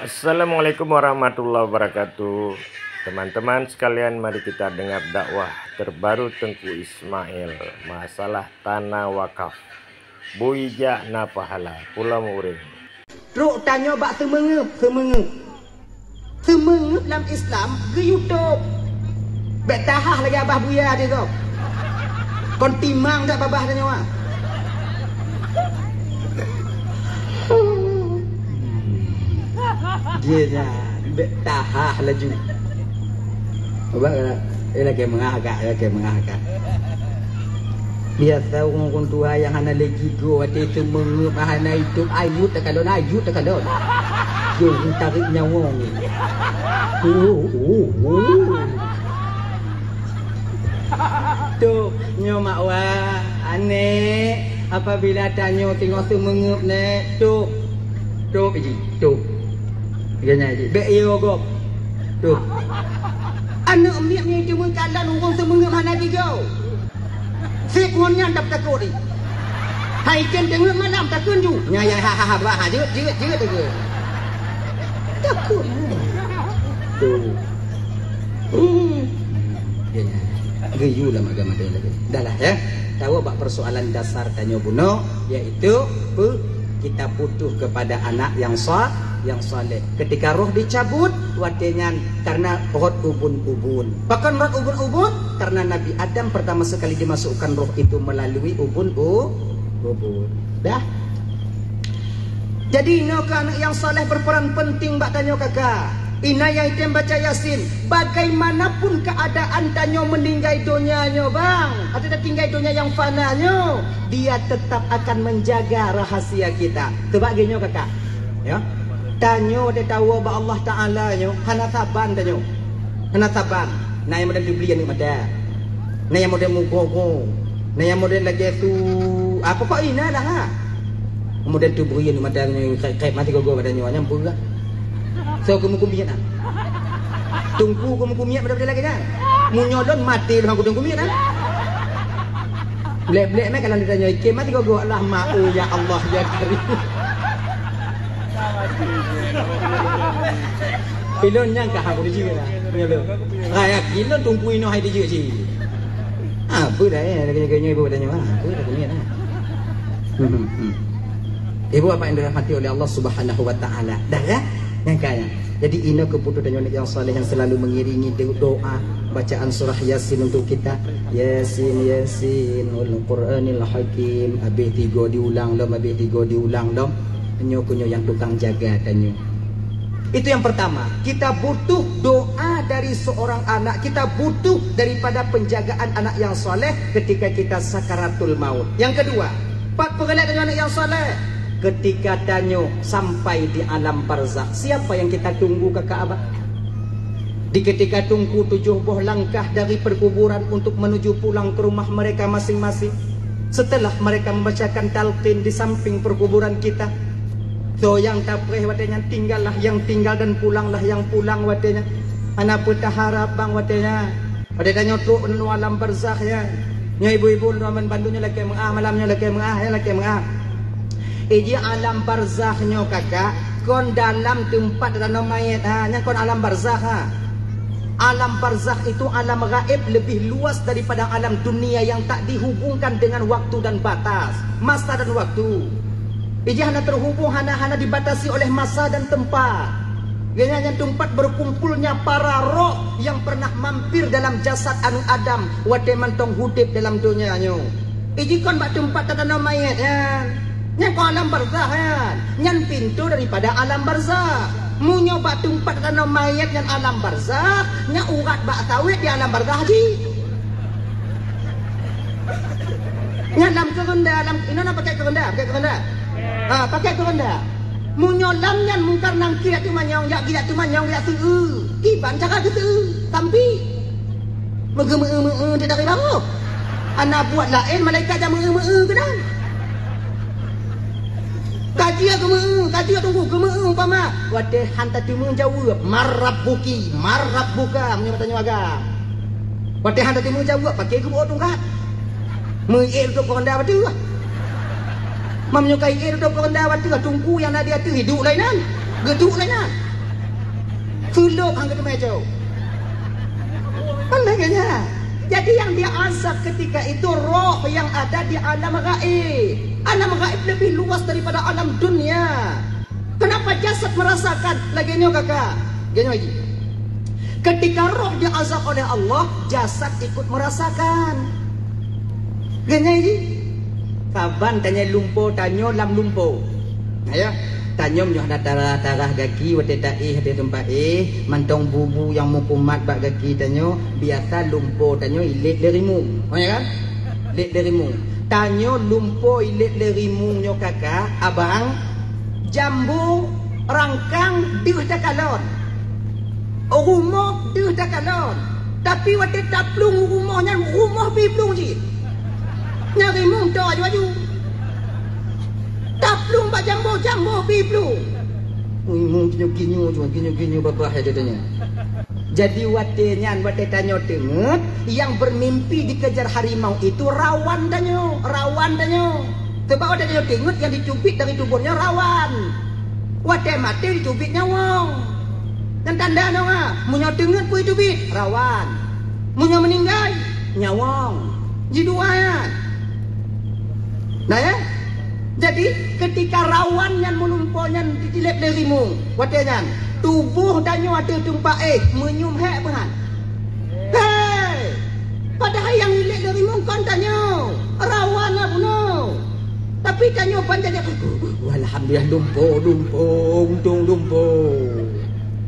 Assalamualaikum warahmatullahi wabarakatuh. Teman-teman sekalian, mari kita dengar dakwah terbaru Tengku Ismail masalah tanah wakaf. Buija na pahala Pulau Muring. Ruk tanya bak semengep dalam Islam ke YouTube. Bek tahah lagi abah buya dia kau. Kon timang tak babah tanya wah. Dia dah bek tahah laju. Abah kata, lagi mengahak. Biasa orang tua yang hana lagi go ada itu mengep hana hidup ayut tak kadon. Jom tarik nyawa ni. Tu nyomak wah aneh apabila tanya tengok tu mengep ne tu biji tu ganya ji be yo go tu anak miak ni cuma kalan orang semengep hana digau sik ngonnya dap takut ni hai ken tengok malam takun ju nya ha bah ha jeut tu ke takut tu ganya geyu dalam agama dia lagi dah lah ya tahu bak persoalan dasar tanya buno iaitu kita butuh kepada anak yang soleh. Ketika roh dicabut wadenya karena roh ubun-ubun. Bahkan roh ubun-ubun karena Nabi Adam pertama sekali dimasukkan roh itu melalui ubun-ubun. Dah. Jadi anak yang soleh berperan penting bak tanya kakak. Ina yang item baca Yasin. Bagaimanapun keadaan tanyo meninggal dunianya bang, atau tinggal dunia yang fananya, dia tetap akan menjaga rahasia kita. Sebagainya kakak, ya. Tanyo dia tahu bahwa Allah Taala nyo, hana saban tanyo, hana saban. Nah yang model dibeli ni ada, nah yang model mugogo, nah yang model lagi tu apa kok ina dah ha? Model tu beri ni model kayak mati gogo badannya nyampur lah. So kumiat ah. Tunggu kumiat pada lagi kan. Munyodon mati dengan kudung kumiat kan. Blek-blek mai kalau ditanya ikem mati gogo Allah mau ya Allah ya Karim. Pilon nyangka aku di sini lah. Nyelo. Kayak kilo tunggu ino hai di sini. Apa dah lagi-lagi ibu tanya apa dah kumiat ah. Ibu apa yang dirahmati oleh Allah Subhanahu wa taala. Dah ya? Yang kaya. Jadi ini keputusan yang saleh yang selalu mengiringi doa bacaan surah Yasin untuk kita. Yasin wal Qur'anil Hakim. Habis 3 diulang dom. Kunyo yang tukang jaga tanyo. Itu yang pertama. Kita butuh doa dari seorang anak. Kita butuh daripada penjagaan anak yang saleh ketika kita sakaratul maut. Yang kedua, pak pengelat dengan anak yang saleh. Ketika tanyo sampai di alam barzakh, siapa yang kita tunggu kakak abah? Di ketika tunggu 7 buah langkah dari perkuburan untuk menuju pulang ke rumah mereka masing-masing. Setelah mereka membacakan talqin di samping perkuburan kita. So yang tapreh watenya tinggallah yang tinggal dan pulanglah yang pulang watenya. Anak putah harap bang watenya. Pada tanyo tu alam barzakh ya. Nya ibu-ibu laman bandunya lagi mengah malamnya lagi mengah. Iji alam barzakhnya kakak kon dalam tempat dalam mayat ha nya kon alam barzakh ha. Alam barzakh itu alam gaib lebih luas daripada alam dunia yang tak dihubungkan dengan waktu dan batas, masa dan waktu. Iji hanya terhubung hanya dibatasi oleh masa dan tempat. Dia hanya tempat berkumpulnya para roh yang pernah mampir dalam jasad anu Adam wate mantong hudip dalam dunianya. Iji kon bak tempat dalam mayat ya. Yang alam barzakh kan yang pintu daripada alam barzakh mu nyoba tempat tanah mayat yang alam barzakh nya urat bak tawit di alam barzakh haji nya dalam kerenda alam ini nak pakai kerenda pakai kerenda mu nyolam yang mungkar nangki tu manyong yak giat tu manyong yak tu iban cara tu tampi mege-mege dia dari bawah anak buat lain malaikat dah mege-mege kedang kaji tunggu kemeu umpama wadeh hantar timun jawab marabbuka menyebut tanya agak wadeh hantar timun jawab pakai ke bawa tungkat meir tu koranda batu menyukai ir tu koranda batu tungku yang ada tu hidup lainan geduk lainan hiluk hang ke meja. Pandangannya. Jadi yang dia azab ketika itu roh yang ada di alam gaib. Alam gaib lebih luas daripada alam dunia. Kenapa jasad merasakan? Lagi nyo kakak. Gini lagi. Ketika roh diazab oleh Allah, jasad ikut merasakan. Gini lagi. Kaban tanya lumpo, tanya lam lumpo. Ya. Tanyom nyoh darah gaki wate taih de tempat mantong bubu yang mukumat bak gaki tanyo biasa lumpo tanyo ilik derimu. Ya kan? Ilik derimu. Tanyo lumpo ilik derimu nyo kakak abang jambu rangkang deuh takalon. Rumah deuh takalon. Tapi wate taplung rumahnya rumah biblung ji. Nyari mung to aju. Taplung pak jambu biblu. Mung kinyo bapak hadanya. Jadi wate tanyo denget yang bermimpi dikejar harimau itu rawan danyo. Sebab wate tanyo denget yang dicubit dari tubuhnya rawan. Wate mati dicubitnya wong. Dan tanda nonga, munyo denget pun dicubit rawan. Munyo meninggal nyawong. Jiduan. Nah ya. Jadi ketika rawan yang melumpuhnya ditilep darimu, watenya tubuh danyo ada tumpak menyum hek bahan. Hei, padahal yang dilep darimu kan danyo rawan lah puno. Tapi danyo banjanya, alhamdulillah lumpung.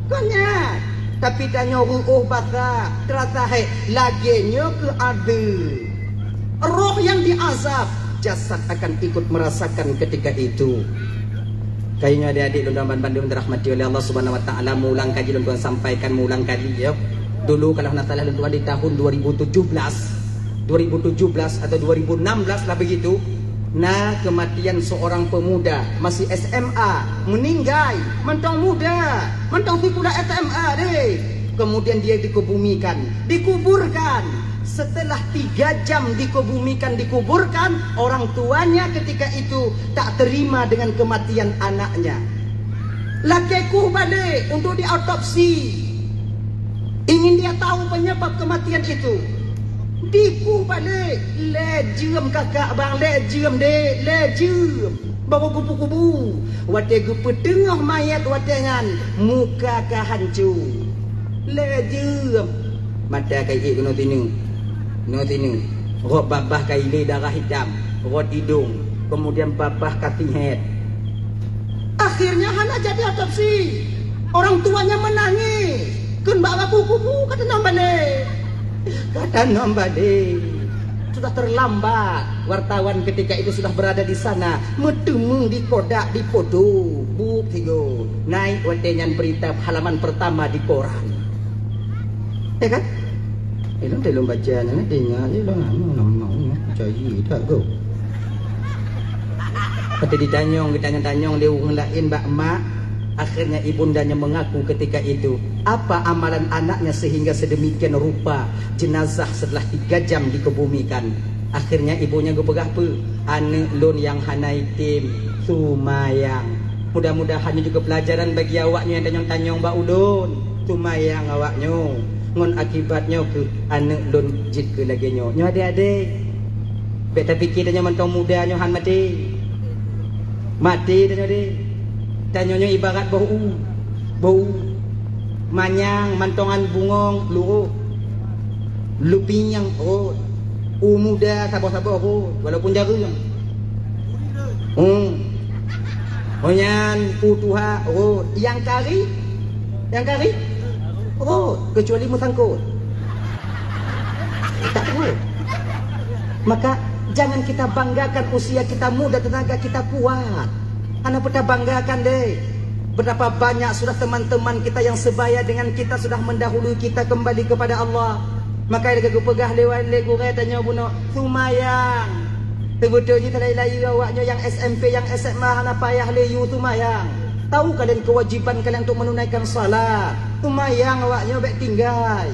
Konya, tapi danyo baka terasa lagi nyo ke ada roh yang diazab. Jasad akan ikut merasakan ketika itu. Kayaknya adik-adik Lunduan Bandung dirahmati oleh Allah Subhanahu Wa Taala, mulang kaji Lunduan sampaikan mulang kaji ya. Dulu kalau nak salah Lunduan di tahun 2017 atau 2016 lah begitu. Nah, kematian seorang pemuda masih SMA meninggal, mentong muda, mentong pula SMA deh. Kemudian dia dikuburkan. Setelah 3 jam dikuburkan, orang tuanya ketika itu tak terima dengan kematian anaknya. Lakiku balik untuk diautopsi. Ingin dia tahu penyebab kematian itu. Diku balik. Lejem kakak bang, lejem. Bawa kupu-kupu. Wate gupu tengah mayat watengan. Muka hancur. Lejem. Mata kayak gini tinu. Rot babah kaili darah hitam, rot hidung, kemudian babah kaki head. Akhirnya Hana jadi otopsi. Orang tuanya menangis. Kun bawa kuku kata nombale. Sudah terlambat. Wartawan ketika itu sudah berada di sana, medemung di kodak di foto. Buk tigo. Naik watenyan berita halaman pertama di koran. Ya kan? Itu dalam bacaan ni dengar je lah mau cari tak go. Kata ditanyong dia orang lain bak mak. Akhirnya ibundanya mengaku ketika itu apa amalan anaknya sehingga sedemikian rupa jenazah setelah 3 jam dikebumikan. Akhirnya ibunya gepegah pe anak lon yang hanai tim sumayang. Mudah-mudahan juga pelajaran bagi awaknya yang tanyong bak ulun. Sumayang awaknya. Ngon akibatnya ke anak lon jit ke lagi nyo adik-adik beta fikir tanya mentong muda nyo han mati tanya deh tanya ibarat bau manyang mantongan bungong lupinyang muda sabar walaupun jarum onyan putuha yang kari kecuali musangkut. Tak boleh. Maka jangan kita banggakan usia kita muda, tenaga kita kuat. Anak kita banggakan deh. Berapa banyak sudah teman-teman kita yang sebaya dengan kita sudah mendahului kita kembali kepada Allah. Maka ada pegah lewat legure tanya buno sumayang. Sebetulnya terlai-lai awaknya yang SMP yang SMA hana payah leyu sumayang. Tahu kalian kewajiban kalian untuk menunaikan salat. Tumayang awaknya baik tinggal.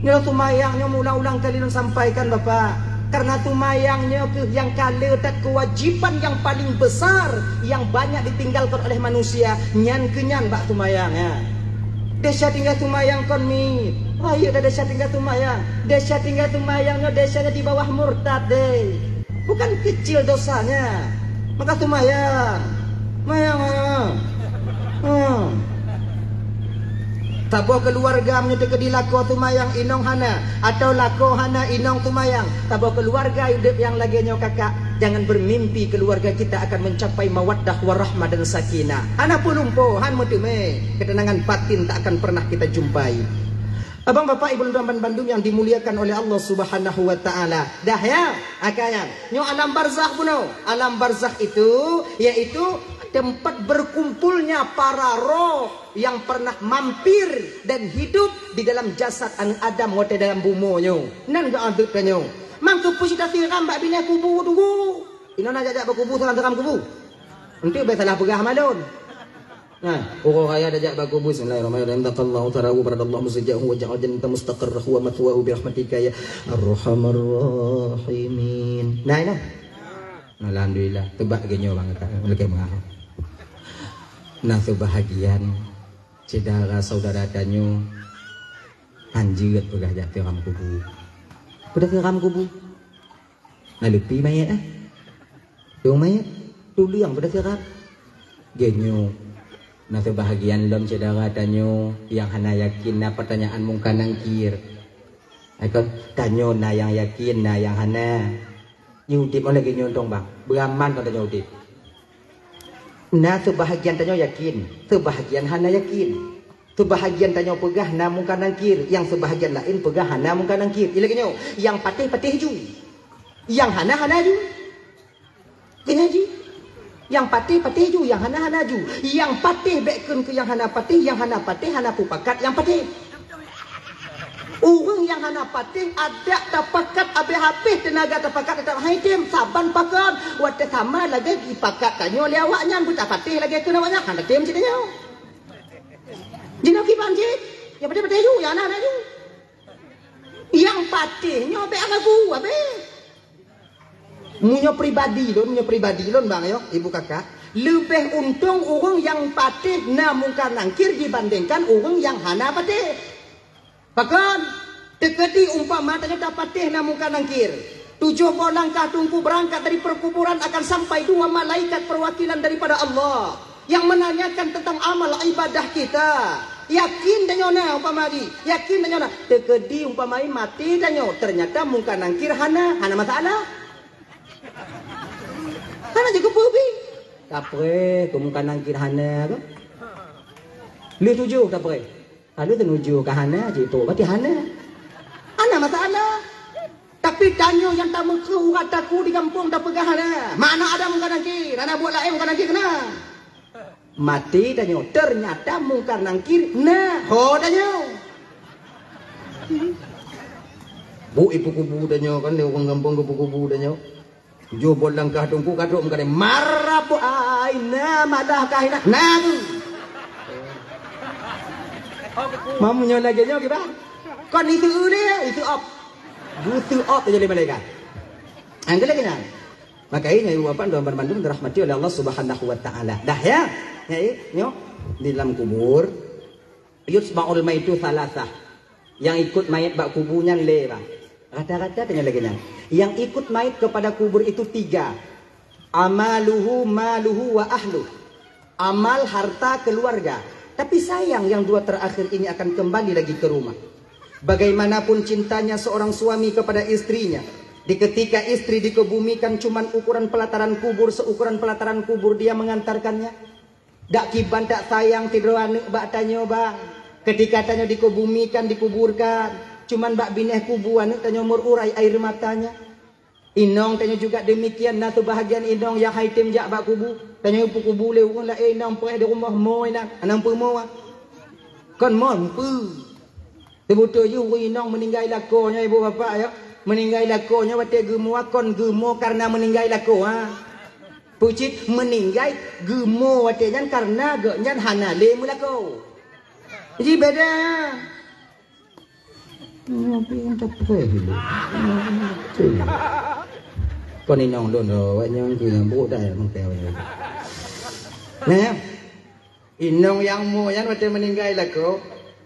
Nyo tumayangnya ulang-ulang kali sampaikan Bapak. Karena tumayangnya yang kali tak kewajiban yang paling besar yang banyak ditinggalkan oleh manusia. Nyan kenyan bak tumayang ya. Desa tinggal tumayang kon mi. Ayo dah desa tinggal tumayang. Desa tinggal tumayangnya desanya di bawah murtad deh. Bukan kecil dosanya. Maka tumayang. Mayang. Tabo keluarga menyedek di lako tumayang inong hana atau lako hana inong tumayang. Tabo keluarga hidup yang lagi nyo kakak. Jangan bermimpi keluarga kita akan mencapai mawaddah warahmah dan sakinah. Hana pulumpo, han mutume. Ketenangan batin tak akan pernah kita jumpai. Abang bapak ibu dan Bandung yang dimuliakan oleh Allah Subhanahu wa taala. Dah ya, akanya. Nyo alam barzakh puno. Alam barzakh itu yaitu tempat berkumpulnya para roh yang pernah mampir dan hidup di dalam jasad an Adam wote dalam bumonyo. Nan ga adut kanyo. Mangko pusita tiram bak bina kubu tunggu. Ino nak jajak berkubu teram kubu. Untuk salah pegah malon. Nah, orang kaya dajak berkubu bismillahirrahmanirrahim. Taqallahu tarahu baradallahu musajjahu wa ja'al jannata mustaqarrahu wa mathwahu bi rahmatika ya arhamar rahimin. Nah, ini. Alhamdulillah, tebak genyo banget lagi mengarah. Nah, kebahagiaan saudara danyo anjir pegah jatuh ram kubu. Udah ke ram kubu. Nah, lupi mayat Yung mayat dulu yang udah ke ram. Genyo. Nah, kebahagiaan lom saudara danyo yang hana yakin na pertanyaan mungkin nangkir. Aikon danyo na yang yakin na yang hana. Yudip mana genyo dong bang. Beraman kau danyo udip. Nah, sebahagian tanyo yakin, sebahagian hana yakin. Sebahagian tanyo pegah na mungkin nangkir, yang sebahagian lain pegah hana mungkin nangkir. Ila genyo, yang patih ju. Yang hana ju. Kena ji. Yang patih ju, yang hana ju. Yang patih bekun ke yang hana patih hana pupakat yang patih. Orang yang hana patih ada tapakat habis tenaga tapakat tetap haitim saban pakan wate sama lagi ipakat tanyo liawaknya buta patih lagi ke namanya hana tim citanya. Jino ki banjit ya patih ju ya hana ju. Yang patihnya be aku abe. Munyo pribadi lon bang yo ibu kakak. Lebih untung orang yang patih na mungkar nangkir dibandingkan orang yang hana patih. Bahkan dekati umpama tanya patih na mungkar nangkir. 7 langkah tunggu berangkat dari perkuburan akan sampai 2 malaikat perwakilan daripada Allah yang menanyakan tentang amal ibadah kita. Yakin danyo na umpama di, yakin danyo na. Dekati umpama mati danyo ternyata mungkar nangkir hana masalah. Hana juga pubi. Tapre mungkar nangkir hana ko. Lu 7 tapre. Kalau tenuju ke hana je tu, berarti hana. Hana masalah. Tapi danyo yang tak mengkeru kataku di kampung tak pegah hana. Mana ada mungkar nangkir, hana buat lain mungkar nangkir kena. Mati danyo, ternyata mungkar nangkir nah. Ho danyo. Bu ibu kubu danyo kan, dia orang kampung kubu danyo. Jo bolang kah tungku kaduk mungkar marah bu ai na madah kahina. Nah. Mamunya lagi nyo kita. Kon itu dia, itu op. Butuh op jadi mereka. Angkat lagi nang. Maka ini uapan doa Bandung dirahmati oleh Allah Subhanahu wa taala. Dah ya. Nyo di dalam kubur yusba'ul maitu salasah. Yang ikut mayat bak kuburnya le bang. Rata-rata tanya lagi nang. Yang ikut mayat kepada kubur itu 3. Amaluhu, maluhu wa ahlu. Amal, harta, keluarga. Tapi sayang yang 2 terakhir ini akan kembali lagi ke rumah. Bagaimanapun cintanya seorang suami kepada istrinya. Di ketika istri dikebumikan cuman ukuran pelataran kubur, seukuran pelataran kubur dia mengantarkannya. Dak kiban tak sayang tidur anak bak tanyo bang. Ketika tanyo dikebumikan, dikuburkan. Cuman bak bineh kubu anak tanyo mururai air matanya. Inong tanya juga demikian. Nah tu bahagian inong yang haitim jak bak kubu. Tanya kubu boleh orang lah inong pereh di rumah mo inang. Anang pu mo ah. Kon mo pu. Tebuto yu inong meninggal lakonya ibu bapa ya. Meninggal lakonya wate gemo kon gemo karena meninggal lako ha. Pucit meninggal gemo wate nyan karena ge nyan hana le mulako. Jadi beda. Ngopi yang capek dulu. Con đi nong đồn rồi nhưng thì bố đây mang tèo rồi. Nè, inong yang mo yan wate meninggal lako.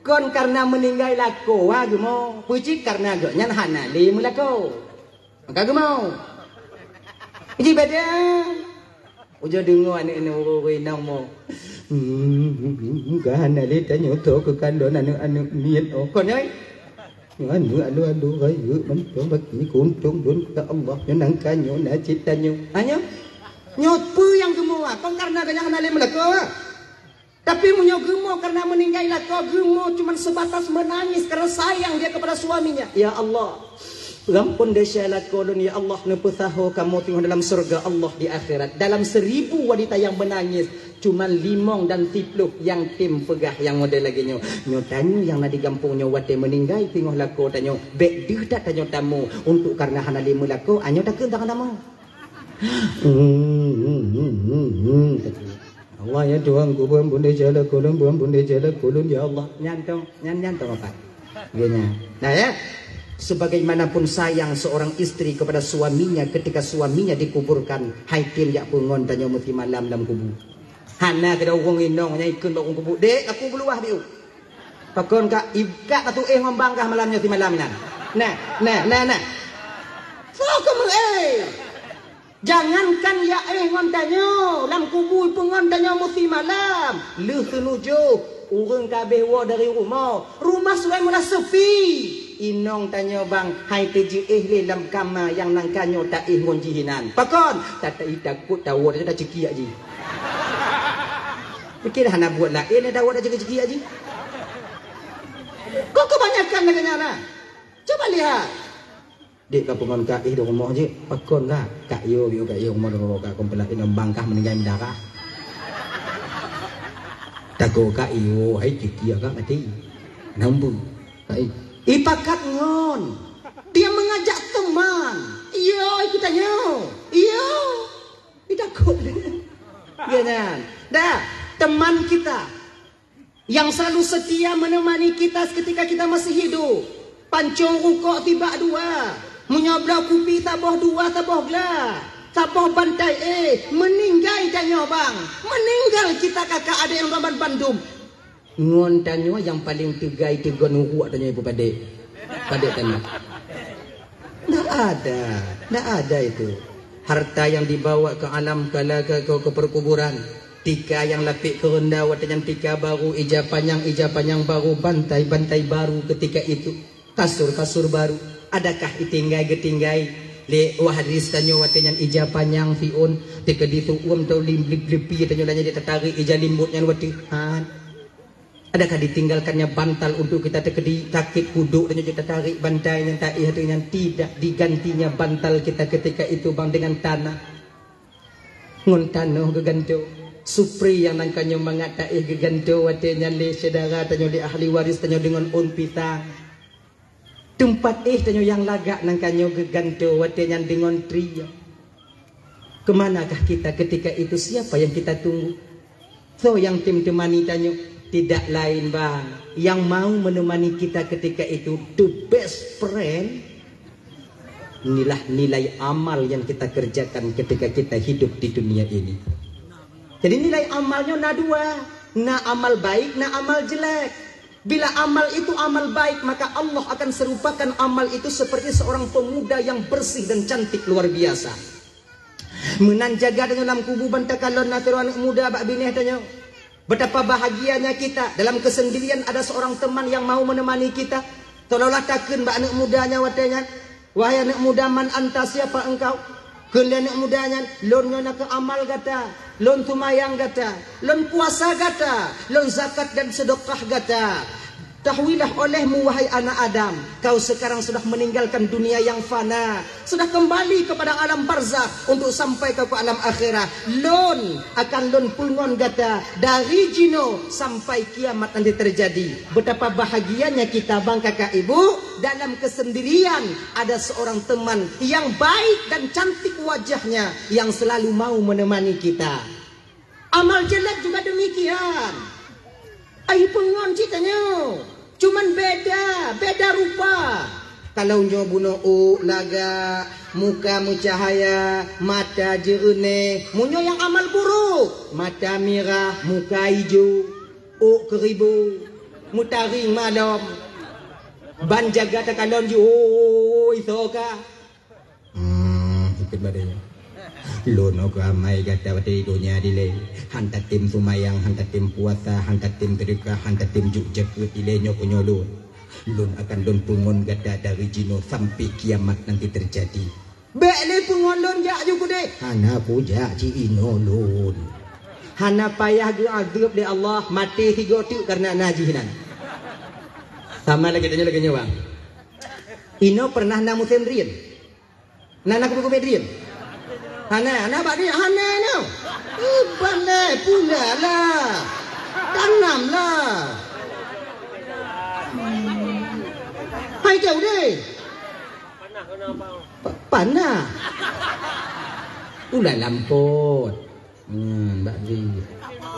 Kon karena meninggal lako wa gemo, pucik karena gaknya hanali mulako. Maka gemo. Jadi beda. Ujo dengo ane we nang mo. Ka hanali tanyo to ke kandon anu niat o. Kon oi. Anu kayu man to bagi kuntung dun ka Allah nang kanyo na citanyo. Anyo. Nyot pu yang gemo kon karena gaknya hanali mulako. Tapi punya gemo karena meninggal kau gemo cuma sebatas menangis karena sayang dia kepada suaminya. Ya Allah, lampun desyalat kolon ya Allah neputaho kamu tinggal dalam surga Allah di akhirat. Dalam 1000 wanita yang menangis, cuma 5 dan 10 yang tim pegah yang model lagi nyo. Nyo tanyo yang nadi gampungnya wate meninggal tinggal lako tanyo. Bek dah tak tanyo tamu untuk karena hanali mulako anyo tak kentak tamu. Allah ya Tuhan ku buan bunda jala kolon ya Allah nyantong apa gini. Nah ya, sebagaimanapun sayang seorang istri kepada suaminya ketika suaminya dikuburkan haitin ya pungon tanya muti malam dalam kubu hana kada wong inong nya ikun bang kubu dek aku beluah biu pakon ka ibka atu ngombangkah malamnya ti malam nah so kamu jangankan ya ngontanyo lam kubur pengontanyo muti malam leuh tenuju urang kabeh wa dari rumah sudah mula sepi inong tanyo bang hai teji le lam kama yang nangkanyo tak ngon jihinan pakon tata takut tawo dah ceki aji pikir hana buat lah ini tawo dah ceki aji kok kebanyakan negara coba lihat dek kapungan ka do mo je pakon ka kayo mo do ka kompela inam bangkah meninggal darah tago ka iyo hai kikia ka mati nambu kai ipakat ngon dia mengajak teman iyo ikutannya iyo idakut ya dah teman kita yang selalu setia menemani kita ketika kita masih hidup pancung rukuk tiba dua menyabla kupi taboh dua taboh gla taboh bantai meninggal tanyo bang meninggal kita kakak ada yang raman Bandung ngon tanyo yang paling tegai tegon uruak tanyo ibu pade tanyo ndak ada itu harta yang dibawa ke alam kala ke perkuburan tika yang lapik ke rendah watanya tika baru ija panjang baru bantai baru ketika itu kasur baru adakah itinggai le wahadis tanyo watenyan ija panjang fiun tika ditu tau limblip-lipi tanyo lanya ditatarik ija limbutnya watihan adakah ditinggalkannya bantal untuk kita tekedi takit kuduk tanyo ditatarik bantainya tak ihatunya tidak digantinya bantal kita ketika itu bang dengan tanah ngontano geganto supri yang nangkanyo mangatai geganto watenyan le saudara tanyo di ahli waris tanyo dengan unpita tempat tanyo yang lagak nangkanyo geganto watenyan dengan tria kemanakah kita ketika itu siapa yang kita tunggu so yang tim temani tanyo tidak lain bang yang mau menemani kita ketika itu the best friend inilah nilai amal yang kita kerjakan ketika kita hidup di dunia ini. Jadi nilai amalnya na dua, na amal baik, na amal jelek. Bila amal itu amal baik, maka Allah akan serupakan amal itu seperti seorang pemuda yang bersih dan cantik luar biasa. Menan jaga dalam kubu bantakalon naturan muda bak bineh tanya. Betapa bahagianya kita dalam kesendirian ada seorang teman yang mau menemani kita. Tolonglah takun bak anak mudanya watanya. Wahai anak muda man anta siapa engkau? Kemudian anak mudanya lonnya nak amal gata, lon tumayang gata, lon puasa gata, lon zakat dan sedekah gata. Tahwilah olehmu wahai anak Adam, kau sekarang sudah meninggalkan dunia yang fana, sudah kembali kepada alam barzakh untuk sampai ke alam akhirat. Lon akan lon pulngon gata dari jino sampai kiamat nanti terjadi. Betapa bahagianya kita bang kakak ibu dalam kesendirian ada seorang teman yang baik dan cantik wajahnya yang selalu mau menemani kita. Amal jelek juga demikian. Ayo pengon citanya. Cuman beda rupa. Kalau nyo buno laga, muka mucahaya, mata jernih, munyo yang amal buruk, mata merah, muka hijau, keribu, mutaring malam ban jaga takalon ju oi soka ikut badanya lono ko amai gata bati dunia dile hanta tim sumayang hanta tim puasa hanta tim sedekah hanta tim juk dile nyoko nyolo lun akan don pungon gata dari jino sampai kiamat nanti terjadi bele pungon lun jak juga deh hana puja ci ino lun hana payah ge azab de Allah mati tiga tu karena najihinan sama lagi tanya lagi nyawa ino pernah na musim rian nana kubu rian hana bak dia hana no pandai pula lah tanam lah hai jauh deh panah ulah lampot Mbak Ri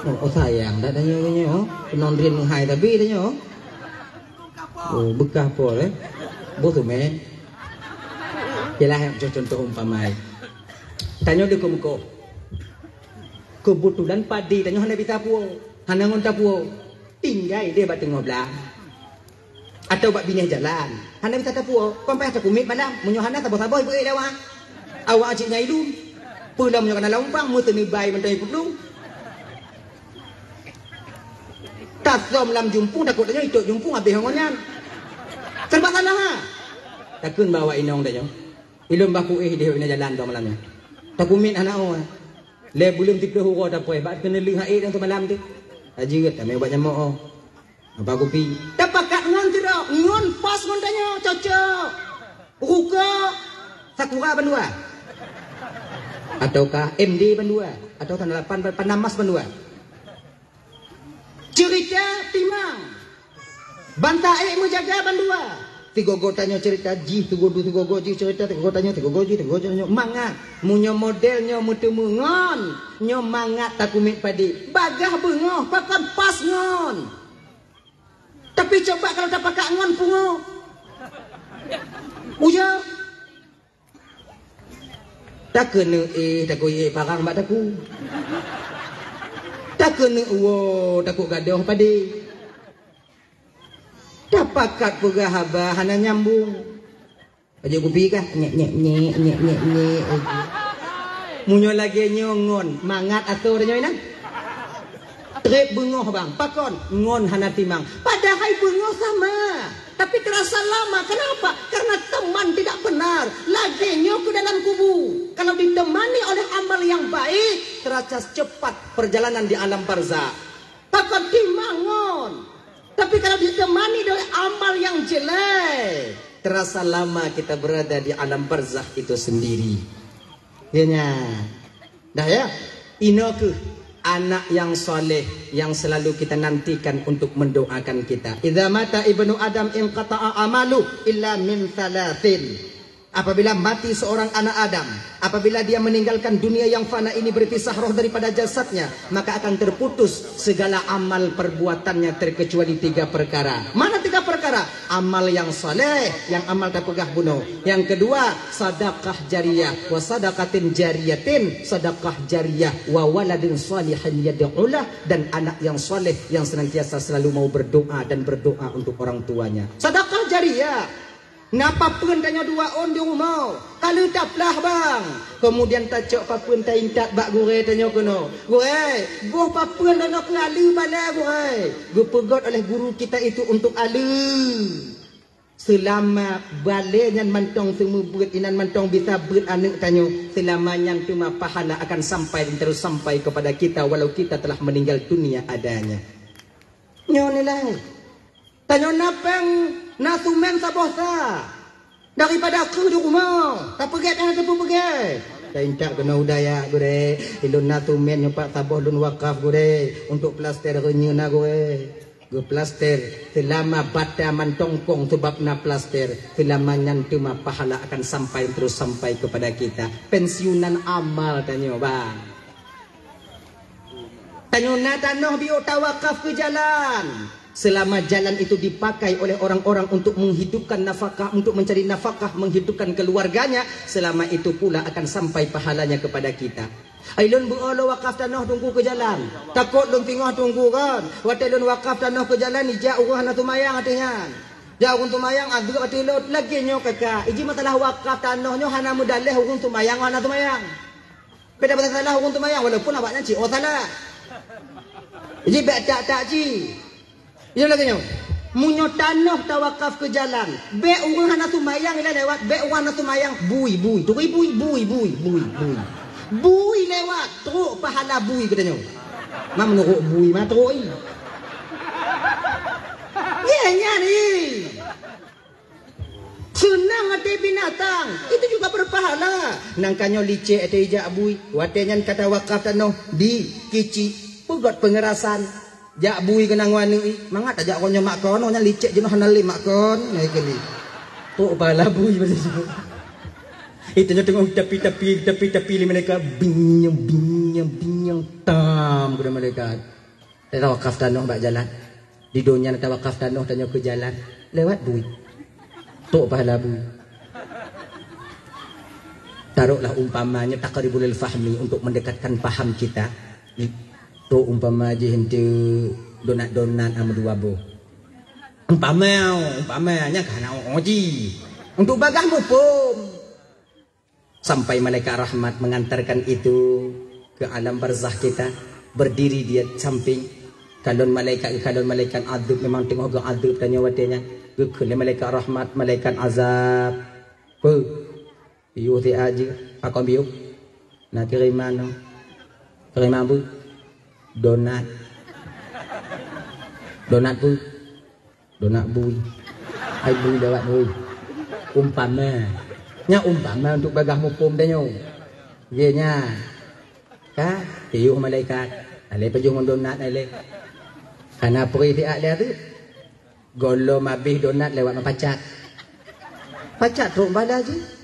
oh sayang tak tanya oh penonrin menghai tapi tanya oh bekah pol bos tu men ialah contoh umpamai tanya dia ke kebetulan padi tanya hana bisa puo hana ngonta puo tinggal dia bat tengah belah atau bat bini jalan hana bisa tapuo kompai tak kumit malam munyo hana sabar-sabar ibu dewa awak cik nyai lu pula munyo kana lompang mu teni bai mentai pudung tak som lam jumpung takut tanya itu jumpung habis ngonyan serba salah ha takun bawa inong tanya ilum baku dia ina jalan do malamnya tak kumit anak orang le belum 30 hura tak puai bat kena lihat yang tu malam tu haji ke tak mai buat jamak oh apa kopi tak pakat ngon tu dak ngon pas ngon tanya cocok ruka sakura bandua ataukah MD bandua atau tanda 8 panamas bandua cerita timang bantae menjaga bandua tigogo tanya cerita ji tigogo ji cerita tigogo tanya tigogo ji mangat munyo modelnya mutemu ngon nyo mangat takumit padi bagah bengoh pakan pas ngon tapi coba kalau tak pakai ngon pungo uja tak kena tak koye parang mak taku tak kena uwo takut gadoh padi tak pakat pegah haba hana nyambung aja kupi kah nyek munyo lagi nyongon mangat atau nyoy nang trep bengoh bang pakon ngon hana timang padahal bengoh sama tapi terasa lama kenapa karena teman tidak benar lagi nyok ke dalam kubu kalau ditemani oleh amal yang baik terasa cepat perjalanan di alam barzah pakon timangon tapi kalau ditemani oleh amal yang jelek, terasa lama kita berada di alam barzah itu sendiri. Yanya, dah ya, inoku anak yang soleh yang selalu kita nantikan untuk mendoakan kita. Idza mata ibnu Adam inqata'a amalu illa min thalathin. Apabila mati seorang anak Adam, apabila dia meninggalkan dunia yang fana ini berpisah roh daripada jasadnya, maka akan terputus segala amal perbuatannya terkecuali 3 perkara. Mana 3 perkara? Amal yang saleh, yang amal tak pegah bunuh. Yang kedua, sedekah jariyah, wa sadaqatin jariyatin, sedekah jariyah, wa waladin salihin yad'ulah, dan anak yang saleh yang senantiasa selalu mau berdoa dan berdoa untuk orang tuanya. Sedekah jariyah. Napa pun tanya 2 on di rumah. Kalau tak pelah bang. Kemudian tak cok papun tak intak bak gure tanya kono. Gure, goh papun tanya ke alu bala gure. Gue pegot oleh guru kita itu untuk alu. Selama balenya mantong semua berat inan mantong bisa berat anak tanya. Selamanya cuma pahala akan sampai dan terus sampai kepada kita walau kita telah meninggal dunia adanya. Nyonilah. Tanya napang nasumen sabosa daripada aku di rumah tak pergi tak pergi tak intak kena udaya gure ilun nasumen nyopak saboh lun wakaf gure untuk plaster renyuna gue plaster selama bata mantongkong sebab na plaster selama nyantu mah pahala akan sampai terus sampai kepada kita pensiunan amal tanya bang tanya na tanah bio tawakaf ke jalan. Selama jalan itu dipakai oleh orang-orang untuk menghidupkan nafkah, untuk mencari nafkah, menghidupkan keluarganya, selama itu pula akan sampai pahalanya kepada kita. Ailun buolo wakaf tanah tunggu ke jalan. Takut lun tengah tunggu kan. Watai lun wakaf tanah ke jalan ija urang hana tumayang artinya. Ja urang tumayang adu ati lot lagi nyo kakak. Iji masalah wakaf tanah nyo hana mudaleh urang tumayang hana tumayang. Beda salah urang tumayang walaupun abaknya ci oh salah. Iji bek tak ci. Iji lagi nyo. Munyo tanah tawakaf ke jalan. Be urang hana tumayang ila lewat. Be urang hana tumayang bui. Tui bui. Bui lewat. Teruk pahala bui katanya. Mak menurut bui mah teruk ni. Iya ni. Senang hati binatang. Itu juga berpahala. Nangkanyo licik atau ijak bui. Watenya kata wakaf tanah di kici. Pugot pengerasan. Jak bui kenang wani mangat ajak konyo makon nya licik jenuh hanali makon ngai kali tok bala bui macam tu itu nya tengok tapi mereka binyang tam kepada mereka tawakaf tanah bak jalan di dunia tawakaf tanah tanya ke jalan lewat bui tok bala bui taruhlah umpamanya taqribul fahmi untuk mendekatkan paham kita tu umpama je hente donat amdu wabo umpamanya kana ngoji untuk bagah mupum sampai malaikat rahmat mengantarkan itu ke alam barzah kita berdiri dia samping kalon malaikat adab memang tengok ke adab tanya watenya ke malaikat rahmat malaikat azab pe biu ti aja pakon biu nak kirimano bu donat bui ai bui lewat bui umpama untuk bagah mupum danyo ye nya ka tiu malaikat ale pejung donat ale kana pri ti ale tu golo mabih donat lewat pacat tok bala je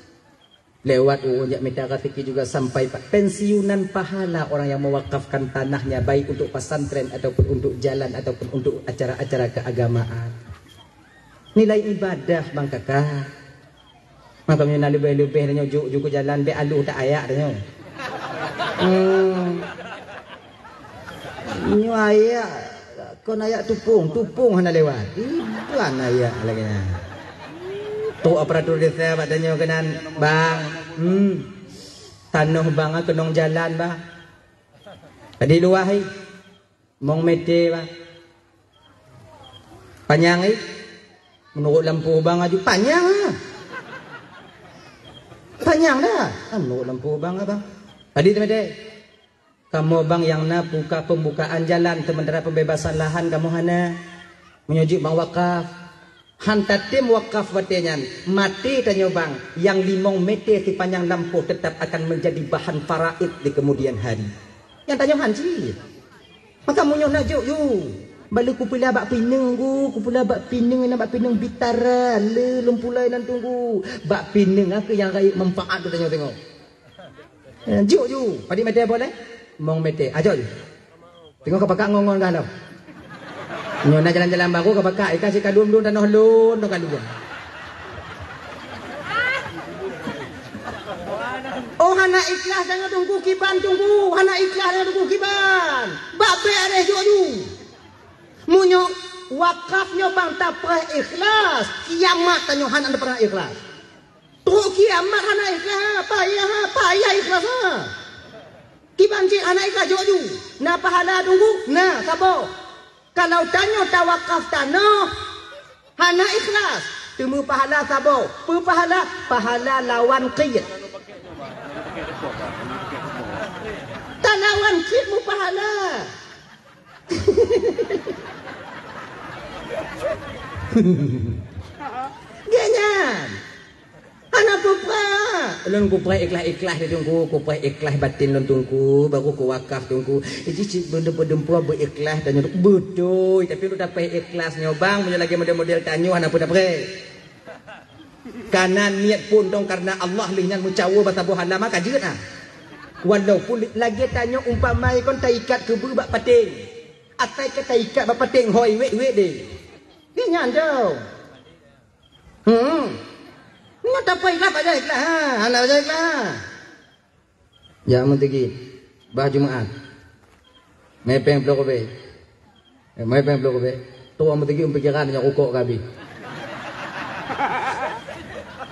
lewat jak minta rezeki juga sampai pensiunan pahala orang yang mewakafkan tanahnya baik untuk pesantren ataupun untuk jalan ataupun untuk acara-acara keagamaan. Nilai ibadah bang kakak. Makanya lebih-lebih danyo juk jalan be alu tak ayak danyo. Nyo ayak kon ayak tupung hana lewat. Itu ayak lagi nya. Tu operator desa badannya kenan bang tanah bang kenong jalan bang tadi luahi mong mete bang panjang menurut lampu bang aju panjang dah menurut lampu bang bang tadi mete kamu bang yang na buka pembukaan jalan sementara pembebasan lahan kamu hana menyujuk bang wakaf hantatim wakaf watenyan mati tanya bang yang 5 meter di panjang lampu tetap akan menjadi bahan faraid di kemudian hari yang tanya hanci maka munyo najuk yu balu kupula bak pineng kupula bak pineng bitara le lumpulai nan tunggu bak pineng aku yang raya manfaat tu tanya tengok juk yu padi meter boleh mong meter ajo tengok kapakak ngongon galau nyona jalan-jalan baru ke bakak ikan si kadum dun tanah lun tu kadum. Oh hana ikhlas jangan tunggu kiban hana ikhlas jangan tunggu kiban. Babe ada joju. Munyo wakafnya bang tak pernah ikhlas. Kiamat tanyo hana tak pernah ikhlas. Tu kiamat hana ikhlas payah ikhlas Kiban cik hana ikhlas joju. Na pahala tunggu. Na sabar. Kalau tanya tawakaf tanah hana ikhlas temu pahala sabo pahala lawan qiyat lawan qiyat mu pahala ganyan hana pupa lon ku pray ikhlas tunggu ku pray ikhlas batin lon tunggu baru ku wakaf tunggu iki benda-benda berikhlas dan betul tapi lu dapat ikhlas nyobang punya lagi model-model tanyo hana pun dapat kanan niat pun dong karena Allah lingan mucawa batabu halama kajeut walaupun lagi tanyo umpamai kon taikat ke bak pating atai ke taikat bak pating hoi wet deh ni nyandau Nggak dapat ikhlas aja ikhlas, anak aja ikhlas. Ya mentegi, Bah Jumaat. Mepeng blok be. Mepeng blok be. Tu amu tegi pikiran yang ukok kabi.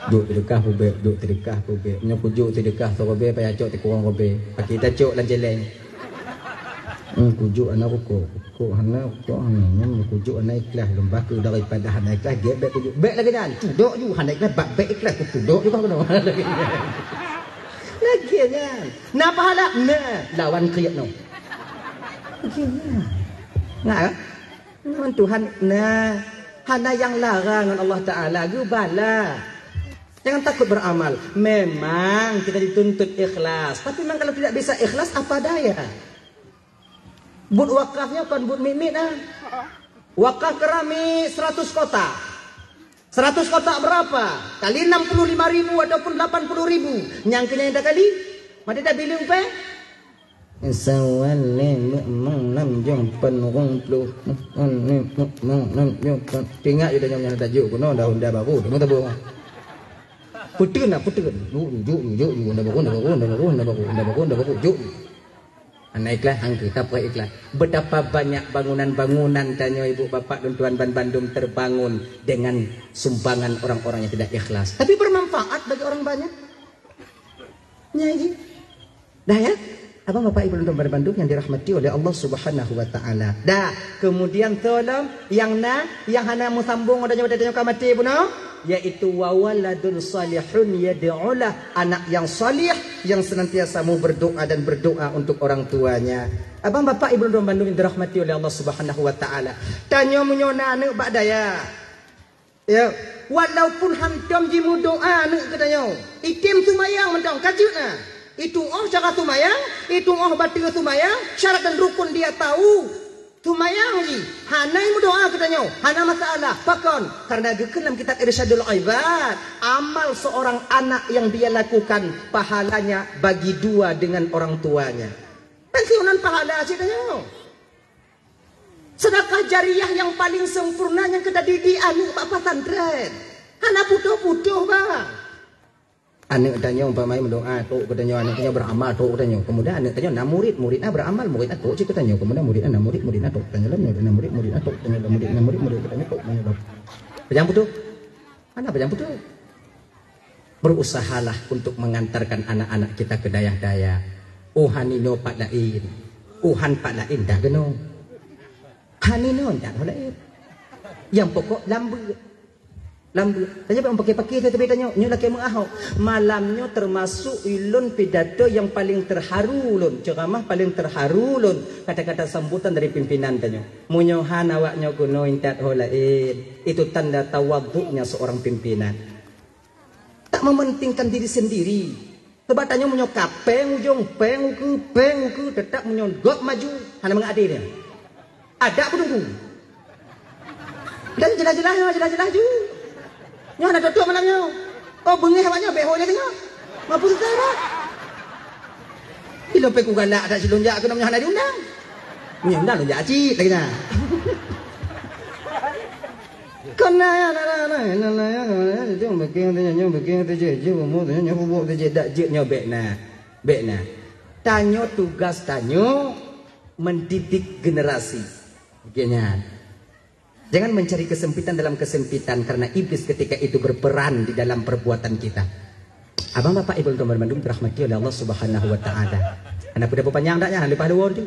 Duk sedekah be, duk sedekah be. Nyo kujuk sedekah so be paya cok tikurang be. Kita cok lan jeleng. Kujuk anak ukok. Ukok anak ukok anak kujuk anak ikhlas lembah ke daripada anak ikhlas ge be kujuk. Be lagi dan. Tuduk ju anak ikhlas bak be ikhlas tuduk juga kena. Lagi kan. Nah pahala nah lawan kriat no. Nah, Tuhan nah hana yang larang Allah Ta'ala gubala. Jangan takut beramal. Memang kita dituntut ikhlas. Tapi memang kalau tidak bisa ikhlas apa daya? Bud wakafnya kan bud mimit ah. Wakaf kerami 100 kotak. 100 kotak berapa? Kali 65.000 ataupun 80.000. Nyangkanya yang dah kali? Mati dah bilang pe? Sawan memang nam jom penurung puluh nam jom tinggal je dah nyam tajuk kuno dah unda baru tengok tabu putun unda baru juk anak ikhlas hang kita per ikhlas betapa banyak bangunan-bangunan tanya ibu bapak dan tuan Bandung terbangun dengan sumbangan orang-orang yang tidak ikhlas tapi bermanfaat bagi orang banyak nyai dah ya Abang Bapak Ibu dan Bandung yang dirahmati oleh Allah Subhanahu wa taala. Dah, kemudian tolong yang hana musambung adanya pada kamati pun yaitu wawaladun salihun yad'ulah anak yang salih yang senantiasa mau berdoa dan berdoa untuk orang tuanya. Abang Bapak Ibu dan Bandung yang dirahmati oleh Allah Subhanahu wa taala. Tanya menyona anak bak daya. Ya, walaupun hantam jimu doa anak katanya. Itim sumayang mendong kajutna. Itu cara tumayang, itu batil tumayang, syarat dan rukun dia tahu. Tumayang ji, hana yang berdoa katanya, hana masalah. Pakon, karena dalam kitab Irsyadul Ibad, amal seorang anak yang dia lakukan pahalanya bagi dua dengan orang tuanya. Pensiunan pahala sih katanya. Sedekah jariah yang paling sempurna yang kita didik anak bapak santren. Hana putuh-putuh bang. Anak tanya umpamai mendoa tu katanya anak tanya beramal tu katanya kemudian anak tanya nak murid beramal murid tu cik katanya kemudian murid tu tanya lain nak murid tu tanya murid katanya tu tanya dok pejam putu anak pejam putu berusahalah untuk mengantarkan anak-anak kita ke daya-daya hanino pak lain pak lain dah geno hanino dah lain yang pokok lambu tanya bang pakai tapi tanya nyo laki mengahau malamnya termasuk ilun pidato yang paling terharu lun ceramah paling terharu lun kata-kata sambutan dari pimpinan tanya munyohan awaknya kuno intat holain itu tanda tawaduknya seorang pimpinan tak mementingkan diri sendiri sebab tanya munyok kapeng ujung peng uku tetap munyok maju hanya mengadil ada pun tunggu dan jelas ju nyo nak tutup malamnya. Oh bengih awaknya beho je tengok. Mampu setara. Bila pe ku galak tak silunjak aku namanya nak diundang. Ni undang lunjak cik lagi nah. Kana jom bikin je mu nyo bubuh je dak je nyo bekna. Tanyo tugas tanyo mendidik generasi. Begini. Jangan mencari kesempitan dalam kesempitan karena iblis ketika itu berperan di dalam perbuatan kita. Abang Bapak Ibu dan Bandung dirahmati oleh Allah Subhanahu wa taala. Anak udah panjang taknya lepas 2 hari.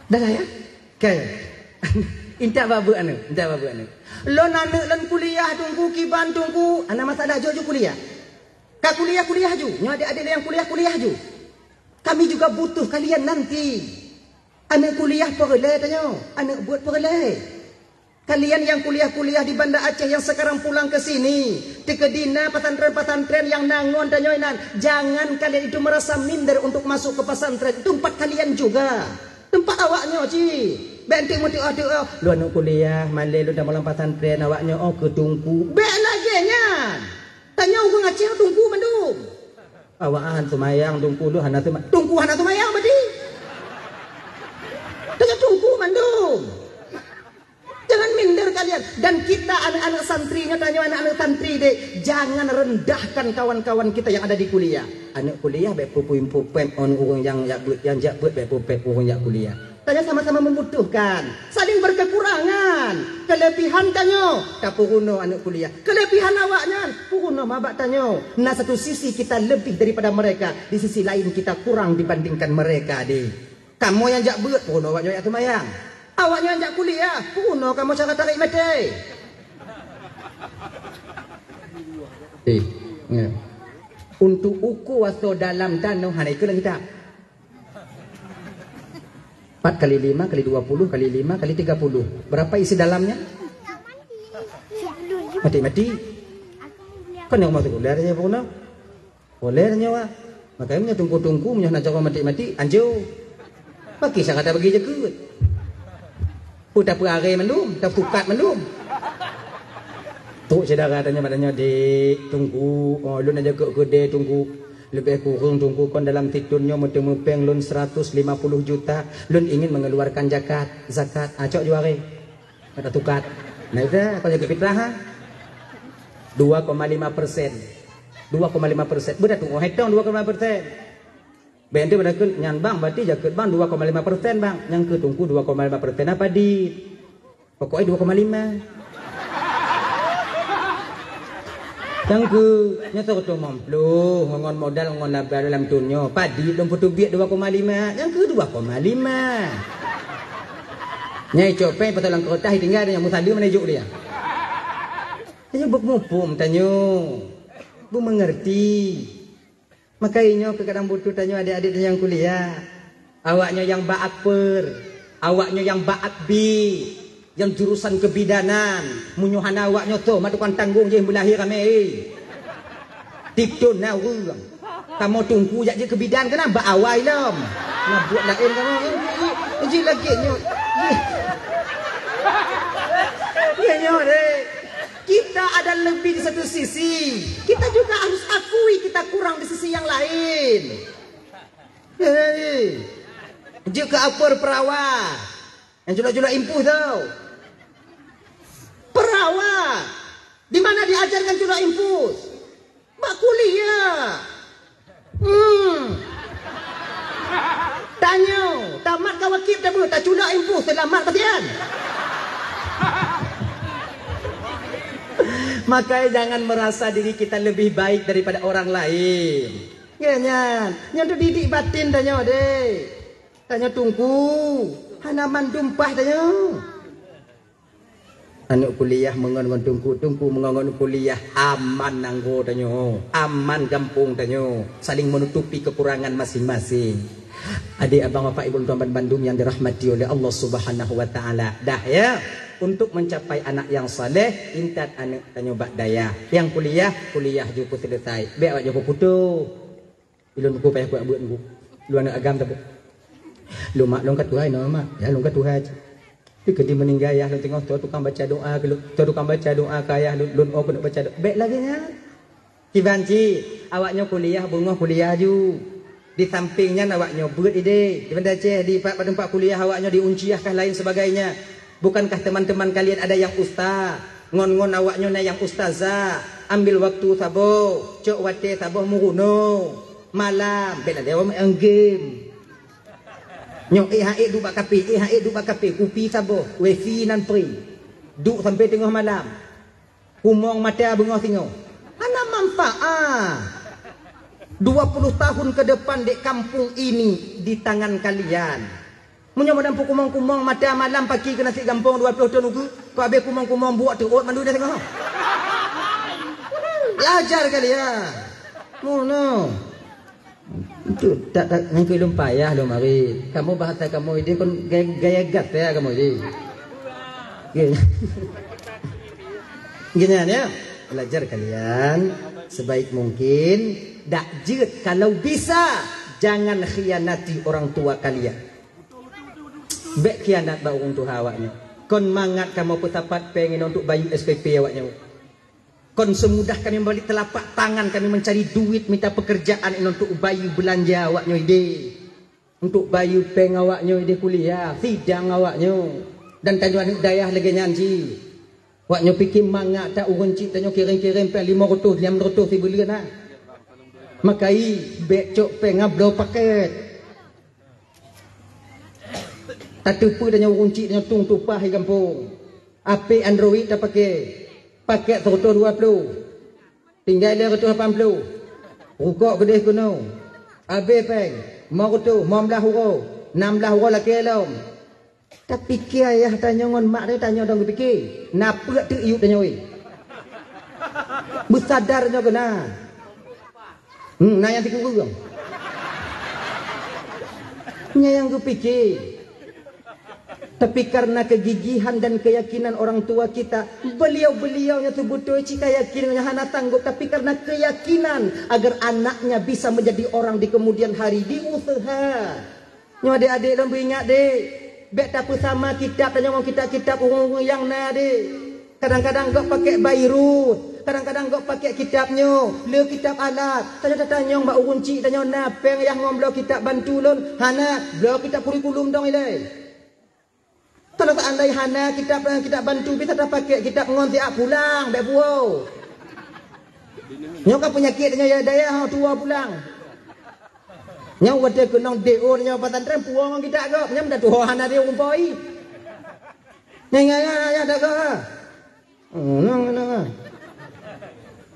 Dah lah ya. Kayak intak babu anu. Lo anak lan kuliah tunggu kiban tunggu. Anak masalah jojo kuliah. Kak kuliah ju. Nya adik-adik yang kuliah ju. Kami juga butuh kalian nanti. Anak kuliah perleh tanya, anak buat perleh. Kalian yang kuliah di Banda Aceh yang sekarang pulang ke sini, di kedina pesantren-pesantren yang nangon tanya inan, jangan kalian itu merasa minder untuk masuk ke pesantren. Tempat kalian juga, tempat awaknya ci. Bentik muti lu anak kuliah, malai lu dah malam pesantren awaknya ke Tungku. Bek lagi nya. Tanya orang Aceh Tungku Bandung. Awakan tumayang Tungku lu hana tumayang berarti. Tunggu Bandung. Jangan minder kalian. Dan kita anak-anak santrinya, tanya anak-anak santri deh, jangan rendahkan kawan-kawan kita yang ada di kuliah. Anak kuliah baik pupuim on orang yang jabut baik pupep orang yang kuliah. Tanya sama-sama membutuhkan, saling berkekurangan. Kelebihan tanya, tak puruno anak kuliah. Kelebihan awaknya, puruno mabak tanya. Nah satu sisi kita lebih daripada mereka, di sisi lain kita kurang dibandingkan mereka deh. Kamu yang jak beut, puruno awaknya yang semayang. Awaknya yang jak kuliah, puruno kamu cara tarik mete. Untuk uku waso dalam tanah hana itu lagi tak. 4 kali 5 kali 20 kali 5 kali 30. Berapa isi dalamnya? Mati-mati. Kan yang masuk boleh aja pun. Boleh aja wah. Makanya tunggu-tunggu punya nak cakap mati-mati anjau. Bagi saya kata bagi je ke. Putar perare mendum, tak pukat mendum. Tok saudara tanya dek tunggu. Oh lu nak jaga ke dek tunggu. Lebih kurang tunggu kon dalam tidurnya mempeng lun 150 juta. Lun ingin mengeluarkan zakat. Acok juare. Kata tukat. Nah itu kau jaga fitrah ha? 2,5%. 2,5%. Berat tunggu hetong 2,5%. Bende pada ke nyan bang berarti jaket bang 2,5% bang. Yang ke tunggu 2,5% apa di? Pokoknya 2,5. Yang ke nyata ketua mamplu ngon modal ngon laba dalam tunyo padi dong putu biak 2,5 yang ke 2,5 nyai copeng pasal lang kertas tinggal yang musalim menejuk dia tanya buk mupum tanyo bu mengerti makanya ke kadang butuh tanyo adik-adik yang kuliah awaknya yang ba akper awaknya yang ba akbi yang jurusan kebidanan munyuhan awaknya tu matukan tanggung je melahir kami tiktun na urang kamu tunggu jak je kebidan kena ba awai lam nak buat lain kamu ji lagi nyo ya nyo deh kita ada lebih di satu sisi kita juga harus akui kita kurang di sisi yang lain jika apur perawat yang jula-jula impuh tau perawat di mana diajarkan jula impus bak kuliah tanya tamat kawakib dah tak jula impus selamat kalian makanya jangan merasa diri kita lebih baik daripada orang lain ya yang tu didik batin tanya deh tanya tunggu hanaman dumpah tanya anak kuliah mengon tungku mengon kuliah aman nanggo tanyo aman gampung tanyo saling menutupi kekurangan masing-masing adik abang bapak ibu tuan Bandung yang dirahmati oleh Allah Subhanahu wa taala dah ya untuk mencapai anak yang saleh intat anak tanyo bak daya yang kuliah juga selesai be awak joko putu ilun ku payah ku buat ku lu anak agam tak lu mak long kat Tuhan no mak ya long kat Tuhan Ketika meninggal ya, lu tengok tu tukang baca doa, tu tukang baca doa kaya, lu nak baca doa. Baik lagi nya. Kibanci, awaknya kuliah, bunga kuliah ju. Di sampingnya awaknya buat ide. Di benda ceh di tempat kuliah awaknya diunciahkah lain sebagainya. Bukankah teman-teman kalian ada yang ustaz? Ngon-ngon awaknya na yang ustazah. Ambil waktu sabo, cok wate sabo muruno. Malam, baik lagi awak main game. Nyok du bak kape, kupi sabo, wifi nan free. Duk sampai tengah malam. Kumong mata bengah tengok. Ana manfaat. 20 tahun ke depan di kampung ini di tangan kalian. Munyo madampu kumong-kumong mata malam pagi ke nasi gampung 20 tahun ugu. Kau habis kumong-kumong buat teruk mandu dah tengok. Belajar kalian. No. Itu tak yang belum payah lo mari. Kamu bahasa kamu ini kan gaya gas ya kamu ini. Gini ya, belajar kalian sebaik mungkin. Dak jut kalau bisa jangan khianati orang tua kalian. Bek khianat ba orang tua awaknya. Kon mangat kamu petapat pengen untuk bayu SPP awaknya. Kon semudah kami balik telapak tangan kami mencari duit minta pekerjaan untuk bayu belanja awaknya ide. Untuk bayu peng awaknya ide kuliah, sidang awaknya. Dan tajuan dayah lagi nyanji. Waknya fikir mangak tak urun cik tanya kirim-kirim pe 500 600 si beli na. Makai becok pe ngablo paket. Tatupu tanya urun cik tanya tung tupah di kampung. Ape Android tak pakai 120. Tinggal 280. Rukuk gede kuno. Abe peng mau tu 15 huruf 16 huruf laki lom. Tapi fikir ayah tanya ngon mak dia tanya dong fikir. Napa tu iu tanya oi. Bersadarnya kena. Nah yang fikir gua. Yang gue pikir. Tapi karena kegigihan dan keyakinan orang tua kita, beliau-beliaunya tu betul cik keyakinannya hana tanggup, tapi karena keyakinan agar anaknya bisa menjadi orang di kemudian hari, diusaha. Nyo adik-adik lembu ingat dek, bek tak sama kitab dan nyomong kitab urung yang na dek. Kadang-kadang gak pakai bairut, kadang-kadang gak pakai kitabnya, le kitab alat. Tanya mbak urun cik tanya napeng yang ngomblo kitab bantu lon, hana blo kitab kurikulum dong ile. Kalau andai hana kitab bantu bisa tak pakai kitab ngonti pulang bek buau. Nyo ka penyakit nya daya tua pulang. Nyo wate kenong DO nya pesantren puang kita gak nyam dah tua hana dia umpoi. Nya dah gak. Nang.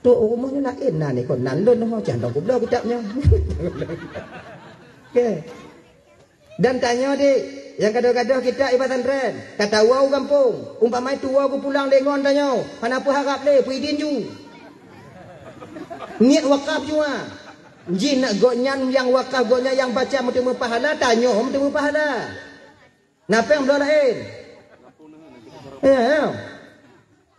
Tu umumnya lain nah ni kon nan lon ho jangan dong kublo kitabnya. Okey. Dan tanya dik yang kadang-kadang kita ibatan ren kata wau kampung umpama itu wau ku pulang lengon tanya kenapa harap le puidin ju niat wakaf jua jin nak gonyan yang wakaf gonya yang baca mesti pahala tanya mesti pahala napa yang belah lain ya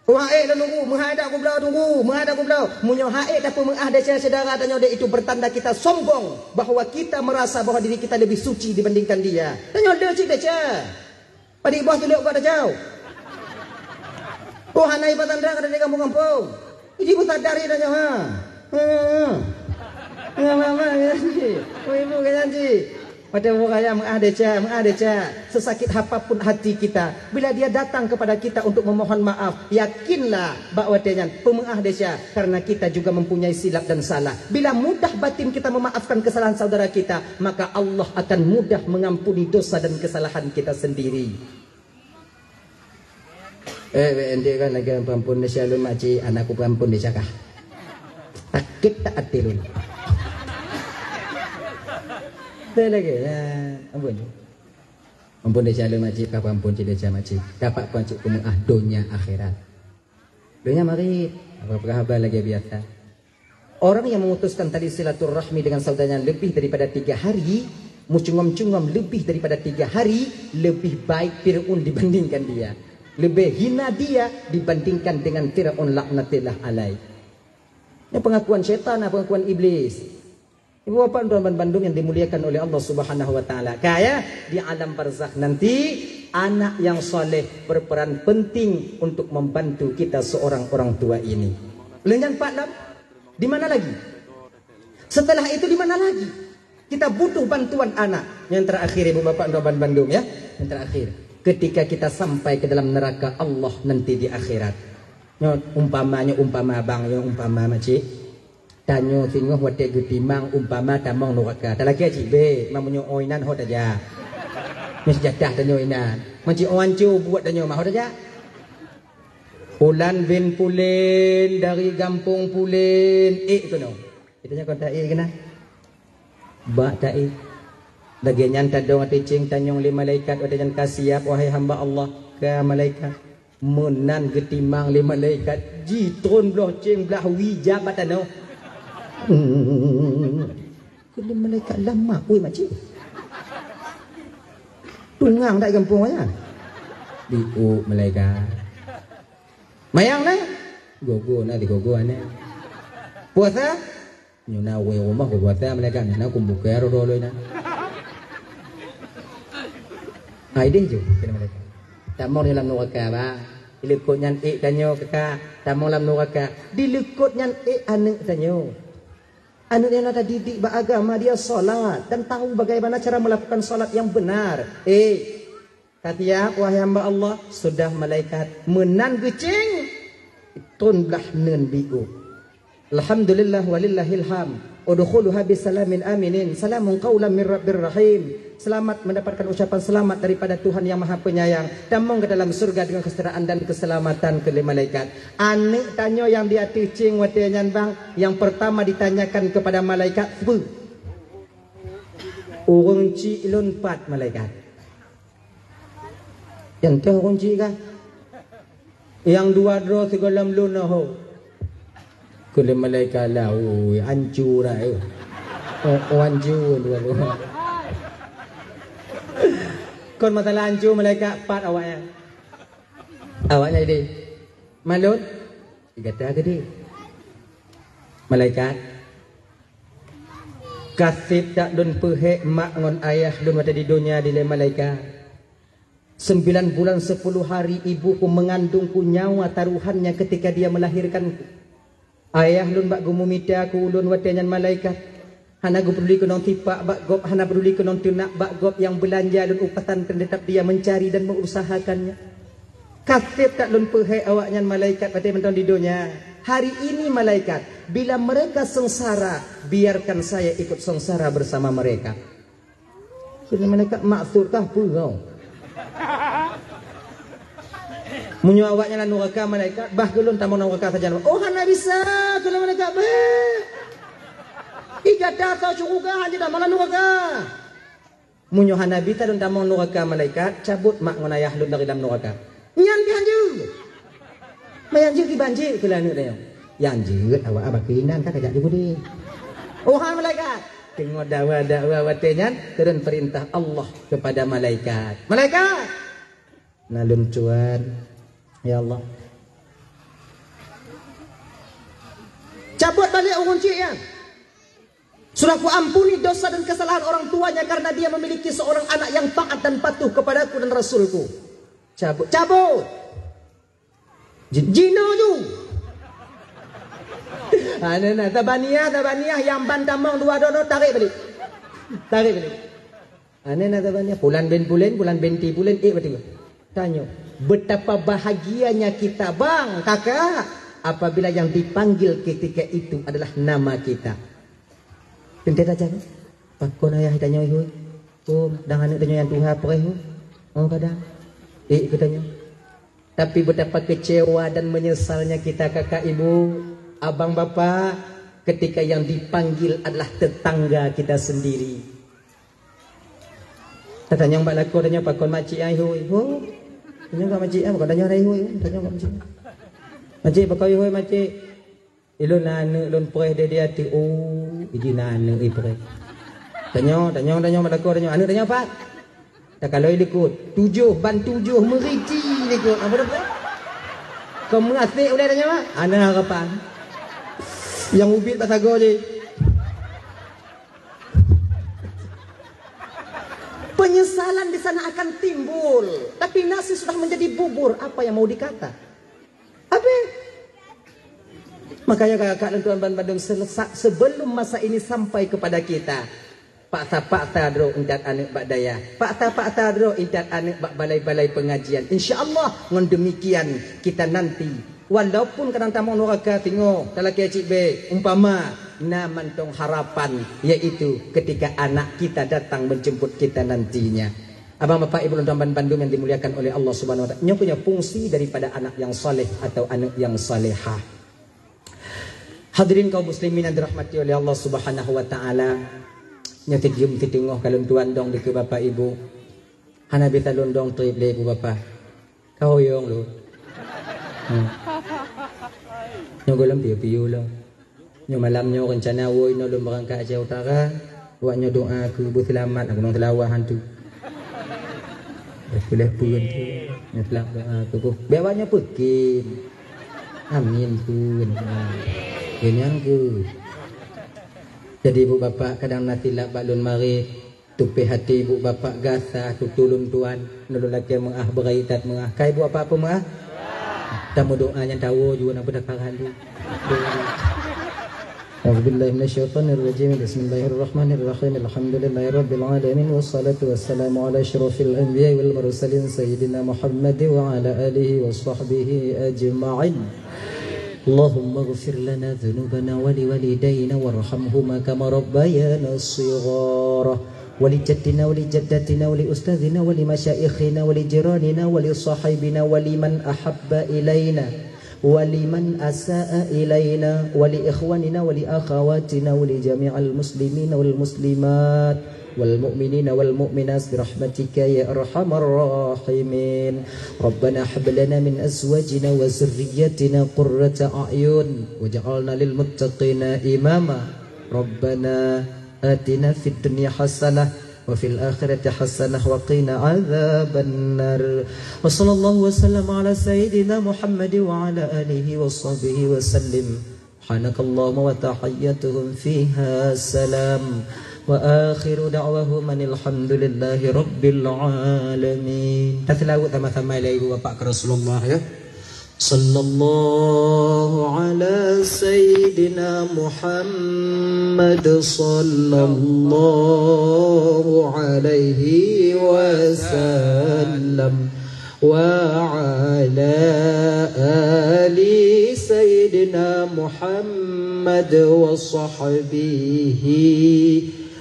wah dah nunggu menghadap ku belah tunggu menghadap ku belah munyo haid apa mengahda saudara tanya dia itu bertanda kita sombong bahwa kita merasa bahwa diri kita lebih suci dibandingkan dia tanya dia cik dah padi bos tu lihat kau dah jauh oh hanai patandra kada di kampung-kampung ini pun sadar dia tanya mama ya sih ibu kan sih pada orang mengadeca sesakit apapun hati kita bila dia datang kepada kita untuk memohon maaf yakinlah bahwa dia pemengadeca karena kita juga mempunyai silap dan salah bila mudah batin kita memaafkan kesalahan saudara kita maka Allah akan mudah mengampuni dosa dan kesalahan kita sendiri. Ente kan lagi perempuan dia selalu makcik anakku perempuan dia cakap takut tak hati lu lagi ampun dia selalu makcik apa ampun dia makcik dapat pancik pemuah dunia akhirat dunia mari apa kabar lagi biasa orang yang memutuskan tali silaturahmi dengan saudaranya lebih daripada 3 hari mucungom-cungom lebih daripada 3 hari lebih baik Fir'aun dibandingkan dia lebih hina dia dibandingkan dengan Fir'aun laknatillah alaih. Ini pengakuan syaitan, pengakuan iblis. Ibu bapak dan Bandung yang dimuliakan oleh Allah Subhanahu wa taala. Kaya di alam barzakh nanti anak yang soleh berperan penting untuk membantu kita seorang orang tua ini. Lengan Pak Lam, di mana lagi? Setelah itu di mana lagi? Kita butuh bantuan anak. Yang terakhir ibu bapak dan Bandung ya. Yang terakhir, ketika kita sampai ke dalam neraka Allah nanti di akhirat. Umpama abang, umpama macik. Tanyo singoh wate getimang umpama tamong neraka. Tak lagi cik be, mamunyo oinan hot aja. Ni sejadah tanyo inan. Macik oancu buat tanyo mah hot aja. Pulan bin Pulin dari Gampung Pulin. Kono. Kitanya kon tak kena. Ba tak lagi nyanta dong aticing tanyong 5 malaikat wadajan kasiap wahai hamba Allah ke malaikat menan getimang 5 malaikat jitron belah cing belah wijab batano. Kuli malaikat lama oi makcik. Tungang tak kampung aja. Diu malaikat. Mayang na? Gogo na di gogo ane. Puasa? Nyuna we rumah ko puasa malaikat na kumbuka rolo na. Ai deh jo kena malaikat. Tak mau dalam neraka ba. Dilekut nyan tanyo kakak. Tak mau dalam neraka. Dilekut nyan anu tanyo. Anak yang ada didik beragama dia solat dan tahu bagaimana cara melakukan solat yang benar. Kata wahai hamba Allah sudah malaikat menan gecing tun belah nen biu. Alhamdulillah walillahil ham. Udkhuluha bisalamin aminin. Salamun qaulan min rabbir rahim. Selamat mendapatkan ucapan selamat daripada Tuhan yang Maha Penyayang. Damang ke dalam surga dengan kesetaraan dan keselamatan ke malaikat. Anik tanya yang dia teaching watenyan bang. Yang pertama ditanyakan kepada malaikat, "Bu, urang ci ilun pat malaikat." Yang teh urang ci kah? Yang dua dro segalam lunaho. Kule malaikat lah, oi, hancur lah. Oh, hancur dua. Kon masalah hancur malaikat pat awaknya. Awaknya ini. Malut. Kata gede. Malaikat. Kasih tak dun pehek mak ngon ayah dun mata di dunia di malaikat. 9 bulan 10 hari ibuku mengandungku nyawa taruhannya ketika dia melahirkanku. Ayah lun bak gumumita aku ulun watenyan malaikat. Hana gu peduli kenong tipak bak gop, hana peduli kenong tunak bak gop yang belanja lun upatan terdetak dia mencari dan mengusahakannya. Kasih tak lun pehek awaknya malaikat pada mentong di dunia. Hari ini malaikat, bila mereka sengsara, biarkan saya ikut sengsara bersama mereka. Jadi malaikat maksud kah pun munyo awaknya lan neraka malaikat bah gelun tamu neraka saja. Oh hana bisa kalau malaikat bah. Iga data syurga hanya dah malan neraka. Munyo hana bisa lun tamu neraka malaikat cabut mak ngonayah lun dari dalam neraka. Nyan bianju. Mayanju ki banjir kula nu dayo. Yang jeut awak abak kinan ka kajak dibudi. Oh han malaikat tengok dawa watenyan turun perintah Allah kepada malaikat. Malaikat nalun cuan. Ya Allah. Cabut balik urun cik ya. Sudah ku ampuni dosa dan kesalahan orang tuanya karena dia memiliki seorang anak yang taat dan patuh kepadaku dan Rasulku. Cabut. Jino tu. Ana tabaniyah yang bandamang dua dono tarik balik. Ana tabaniyah bulan ben ti bulan betul. Tanya, betapa bahagianya kita bang, kakak, apabila yang dipanggil ketika itu adalah nama kita. Pintai aja kan? Pakon ayah tanya itu, oh, dengan tanya yang Tuhan perih, oh kadang, ikutanya. Tapi betapa kecewa dan menyesalnya kita kakak ibu, abang bapak, ketika yang dipanggil adalah tetangga kita sendiri. Tanya mbak laku, tanya pakon makcik ayah, oh. Tanya kat makcik apa kau tanya rai hoi tanya kat makcik. Makcik pakai hoi makcik. Ilun anak lun perih dia hati. Oh,iji anak perih. Tanya mak tanya anak tanya apa? Tak kalau ikut 7 ban 7 meriki ikut apa dah? Kau mengasih boleh tanya mak? Anak harapan. Yang ubit pasal go je. Penyesalan di sana akan timbul. Tapi nasi sudah menjadi bubur. Apa yang mau dikata? Apa? Makanya kakak dan tuan Bandung sebelum masa ini sampai kepada kita, pakta dro intat anak bak daya. Pakta dro intat anak bak balai-balai pengajian. InsyaAllah dengan demikian kita nanti. Walaupun kadang tamu neraka tengok kalau kecik be umpama namantong harapan yaitu ketika anak kita datang menjemput kita nantinya. Abang bapak ibu dan Bandung yang dimuliakan oleh Allah Subhanahu wa taala, nya punya fungsi daripada anak yang saleh atau anak yang salehah. Hadirin kaum muslimin yang dirahmati oleh Allah Subhanahu wa taala, nya tidium tidengah kalon tuan dong di ke bapak ibu. Hana beta londong trip le ibu bapak. Kau yong lu. Nyogolam piu-piu lah. Nyo malam nyo rencana woi no lom berangkat Aceh Utara. Buat nyo doa ke bu selamat aku nong telawah hantu. Boleh pun tu. Nyo selak doa ke bu. Bewanya pekin. Amin pun. Kenyang ke. Jadi ibu bapak kadang nasilap balun mari. Tupi hati ibu bapak gasah tu tulun tuan. Nulun laki mengah beraitat mengah. Kai ibu apa mengah? Tamu doanya tahu juga nak berdekat tu. A'udzubillahi minasyaitonirrajim. Bismillahirrahmanirrahim. Alhamdulillahirabbil alamin wassalatu wassalamu ala asyrafil anbiya'i wal mursalin sayyidina Muhammad wa ala alihi washabbihi ajma'in. اللهم اغفر لنا ذنوبنا ولوالدينا وارحمهما كما ربيانا صغارا ولجدنا ولجدتنا ولأستاذنا ولمشايخنا ولجيراننا ولصاحبنا ولمن أحب إلينا ولمن أساء إلينا ولإخواننا ولأخواتنا ولجميع المسلمين والمسلمات والمؤمنين والمؤمنات برحمتك يا أرحم الراحمين ربنا هب لنا من أزواجنا وذرياتنا قرة أعين واجعلنا للمتقين إماما ربنا آتنا في الدنيا حسنة وفي الآخرة حسنة وقنا عذاب النار وصلى الله وسلم على سيدنا محمد وعلى آله وصحبه وسلم سبحانك اللهم وتحيتهم فيها سلام وآخر دعوahum alhamdulillahi rabbil alamin. Kita selawat sama-sama ila ibu bapak ke Rasulullah ya. Sallallahu ala sayyidina Muhammad sallallahu alaihi wasallam wa ala ali sayyidina Muhammad wa sahbihi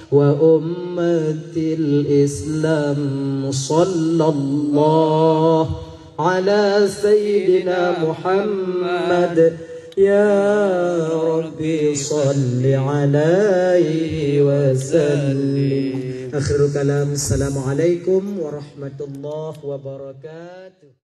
wa ummatil Islam sallallahu ala sayyidina Muhammad ya Rabbi salli alaihi wa sallim. Akhirul kalam, assalamualaikum warahmatullahi wabarakatuh.